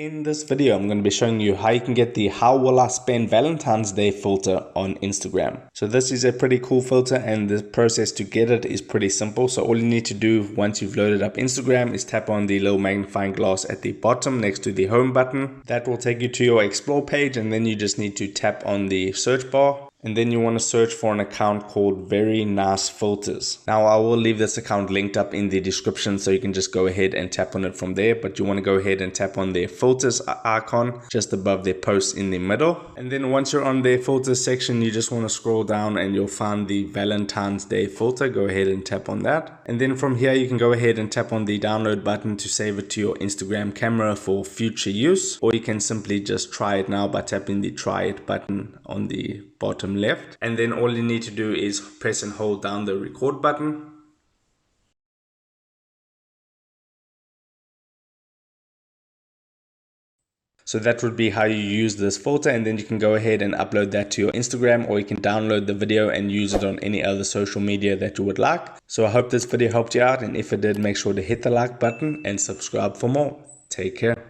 In this video, I'm going to be showing you how you can get the How Will I Spend Valentine's Day filter on Instagram. So this is a pretty cool filter and the process to get it is pretty simple. So all you need to do once you've loaded up Instagram is tap on the little magnifying glass at the bottom next to the home button. That will take you to your explore page, and then you just need to tap on the search bar. And then you want to search for an account called Very Nice Filters. Now I will leave this account linked up in the description so you can just go ahead and tap on it from there. But you want to go ahead and tap on their filters icon just above their post in the middle. And then once you're on their filters section, you just want to scroll down and you'll find the Valentine's Day filter. Go ahead and tap on that. And then from here you can go ahead and tap on the download button to save it to your Instagram camera for future use. Or you can simply just try it now by tapping the try it button on the bottom left, and then all you need to do is press and hold down the record button. So that would be how you use this filter, and then you can go ahead and upload that to your Instagram, or you can download the video and use it on any other social media that you would like. So I hope this video helped you out, and if it did, make sure to hit the like button and subscribe for more. Take care.